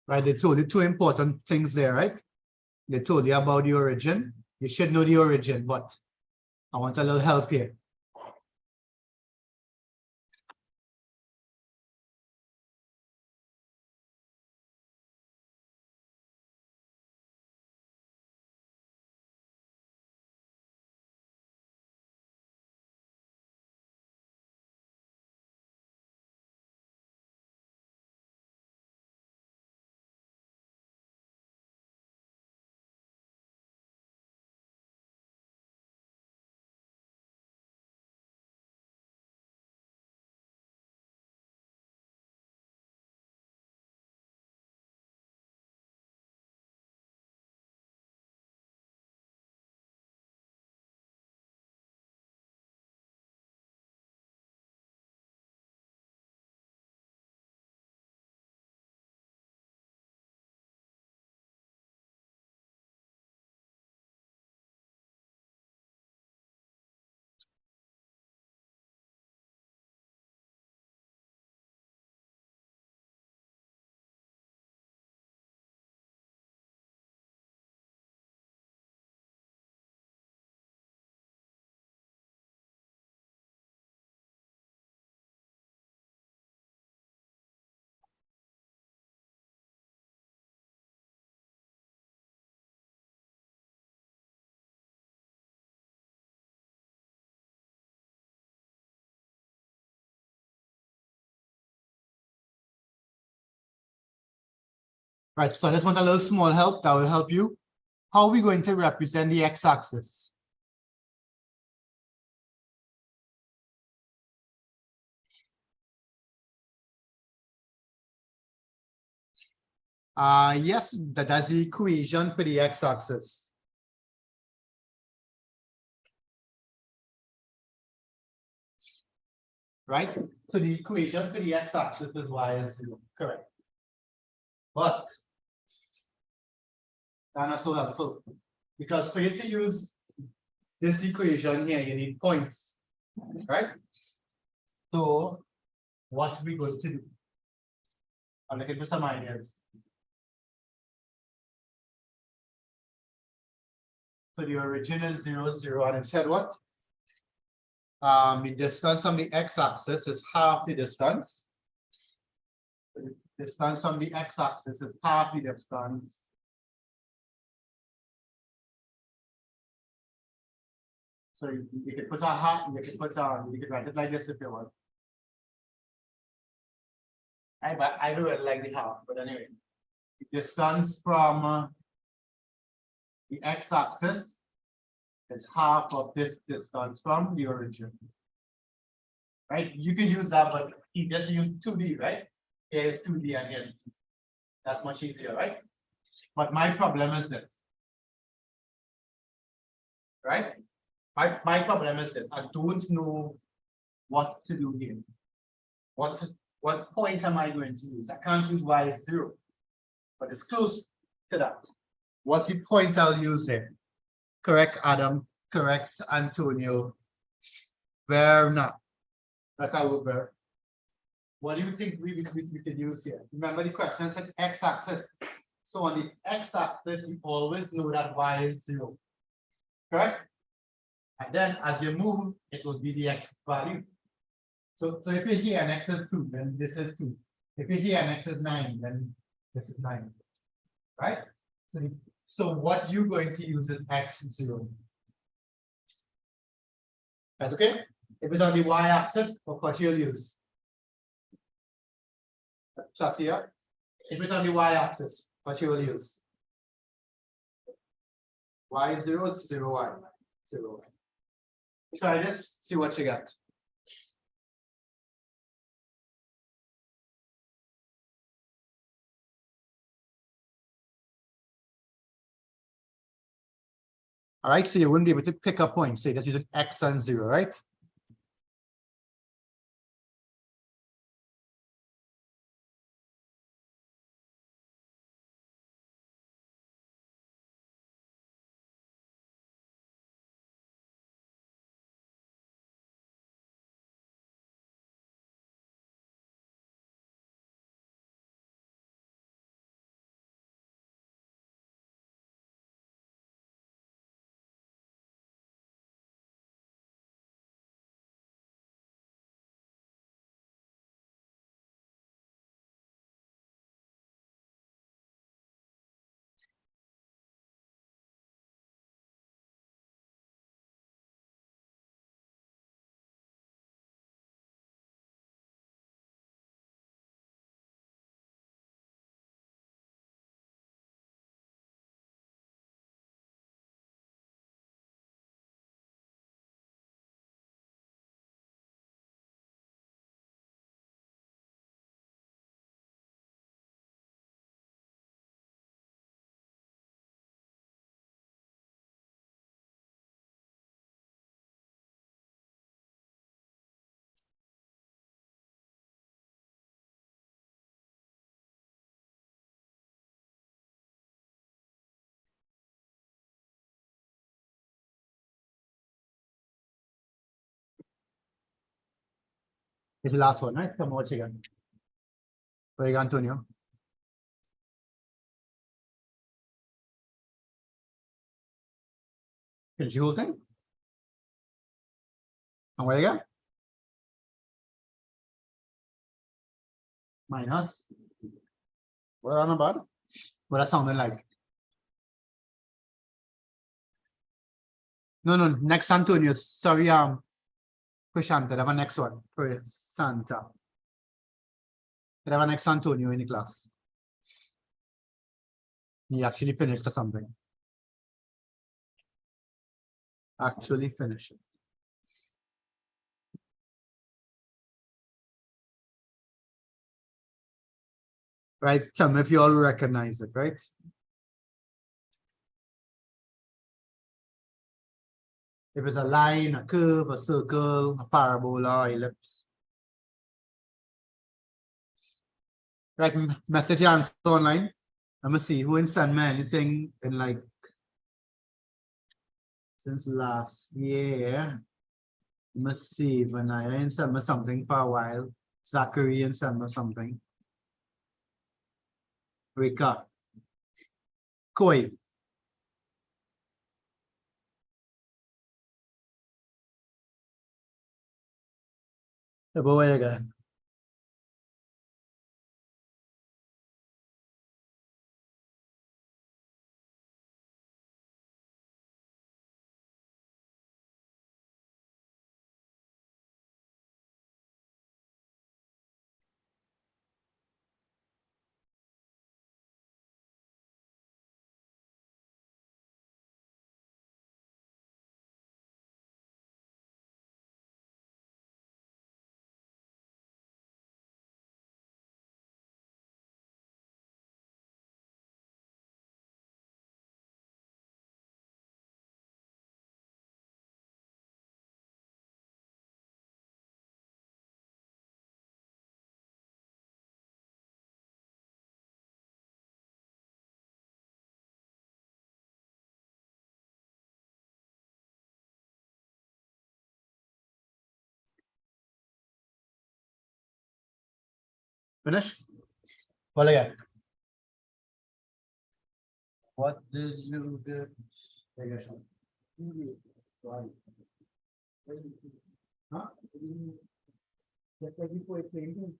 Right, they told you two important things there, right? They told you about the origin. You should know the origin, but I want a little help here. Right, so I just want a little small help that will help you. How are we going to represent the x-axis? Yes, that's the equation for the x-axis. Right? So the equation for the x-axis is y is 0. Correct. But that's not so helpful. Because for you to use this equation here, you need points. Right? So what are we going to do? I'm looking for some ideas. So the origin is 0, 0, and it said what? The distance from the x-axis is half the distance. The distance from the x-axis is half the distance. So you can put a half, you can write it like this if you want. But I do it like the half, but anyway. The distance from the x-axis is half of this distance from the origin. Right? You can use that, but you get to use 2D, right? Here is 2D and here. That's much easier, right? But my problem is this. Right? My problem is this. I don't know what to do here. What point am I going to use? I can't use y is 0, but it's close to that. What's the point I'll use here? Correct, Adam. Correct, Antonio. Verna. Like I would bear. What do you think we could use here? Remember the question said x-axis. So on the x-axis, you always know that y is 0. Correct? And then as you move, it will be the x value. So if you're here and x is 2, then this is 2. If you here and x is 9, then this is 9. Right? So what you're going to use is x0. That's okay? If it's on the y-axis, of course you'll use. Just here. If it's on the y-axis, what you will use? Y0, 0y. 0y. Try this, see what you get. All right, so you wouldn't be able to pick a point, say that's using x and 0, right? It's the last one, right? Come on, what you got? What you got, Antonio? Finish the whole thing? And what you got? Minus. What on about? What that sounding like? No, next Antonio. Sorry, Prashanta, have a next one. Santa. Have a next Antonio in the class. He actually finished something. Actually finished it. Right, some of you all recognize it, right? If it's a line, a curve, a circle, a parabola, or ellipse. Right, message answer online. I'm gonna see who sent me anything in like since last year. Let's see when I sent me something for a while. Zachary and sent me something. Rika. Koi. The boy again. Finish? Well, again. What did you do? Huh? Just like before it came in.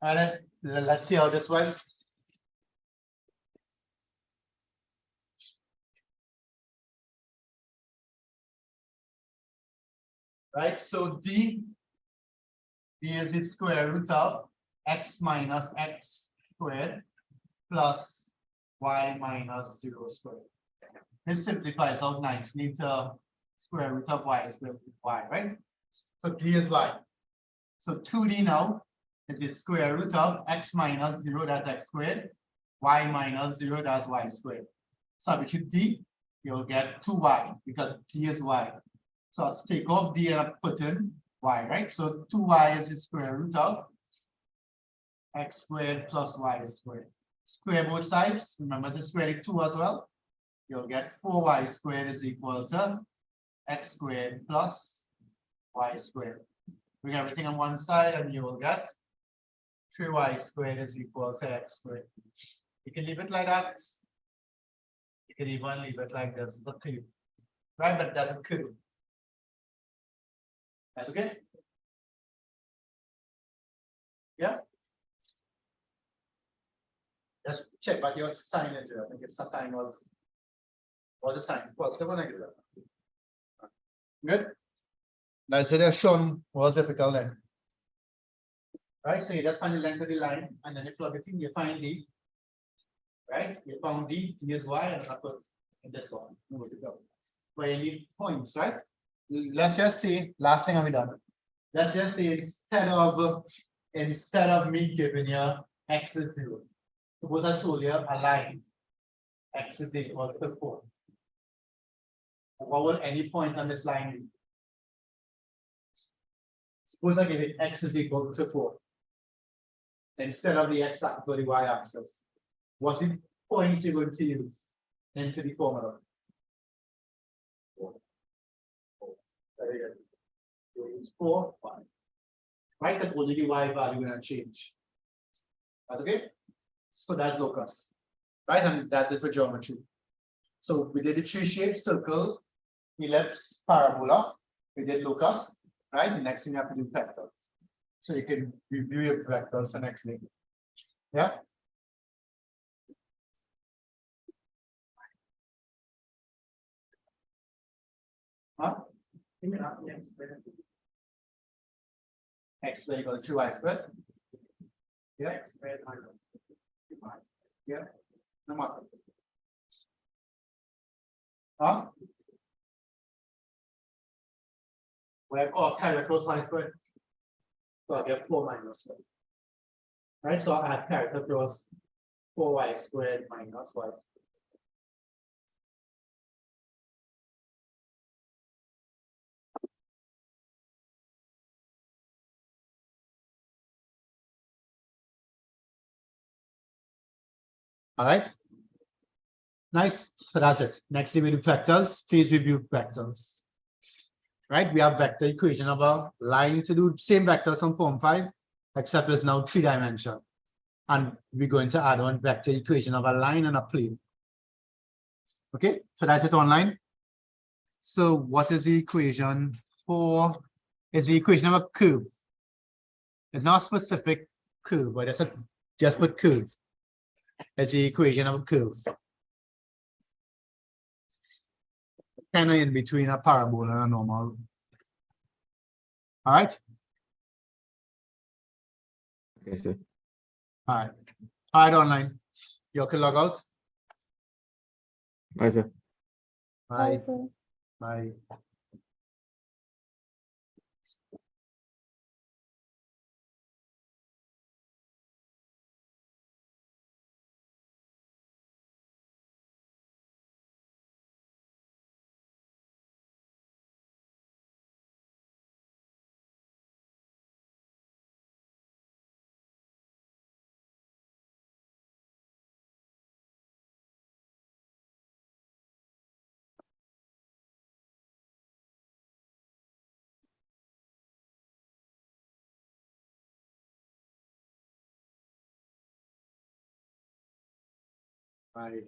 All right, let's see how this works. Right, so D is the square root of x minus x squared plus y minus 0 squared. This simplifies out nicely to square root of y squared with y, right? So D is y. So 2D now is the square root of x minus 0, that's x squared, y minus 0, that's y squared. Substitute D, you'll get 2y because D is y. So I'll take off D and put in y, right? So 2y is the square root of x squared plus y squared. Square both sides. Remember to square it 2 as well. You'll get 4y squared is equal to x squared plus y squared. Bring everything on one side and you will get 3y squared is equal to x squared. You can leave it like that. You can even leave it like this, but to you. Right, but it doesn't curve. That's okay? Yeah? Just check what your sign is here. I think it's the sign was the sign? Positive or negative? Good? Now so they're shown was difficult then. Right, so you just find the length of the line and then you plug it in, you find D. Right? You found D, D is Y, and I put in this one. Where to go? Where you need points, right? Let's just say, last thing I've done. Let's just say instead of me giving you x is 0, suppose I told you a line x is equal to 4. What will any point on this line be? Suppose I give it x is equal to 4. Instead of the x-axis or the y-axis. What's the point you're going to use into the formula? 4. Very good. You use 4, 5. Right, because only the y value will not change. That's okay? So that's locus. Right, and that's it for geometry. So we did the tree shape, circle, ellipse, parabola. We did locus. Right, the next thing you have to do vectors. So you can review your vectors the next thing. Yeah. Huh? X squared equal to 2y squared. Yeah. X squared minus 2y. Yeah. No matter. Huh? Where carry across y squared. So I get 4 minus 1. Right, so I have carried across 4y squared minus y. All right. Nice. So that's it. Next, we do vectors. Please review vectors. Right, we have vector equation of a line to do same vectors on form 5, except it's now 3-dimensional. And we're going to add on vector equation of a line and a plane. Okay, so that's it online. So what is the equation for? Is the equation of a curve. It's not specific curve, but just put curve as the equation of a curve. Kind of in between a parabola and a normal. All right. Okay, sir. All right. All right, online. You can log out. Bye, sir. Bye. Also. Bye. Bye.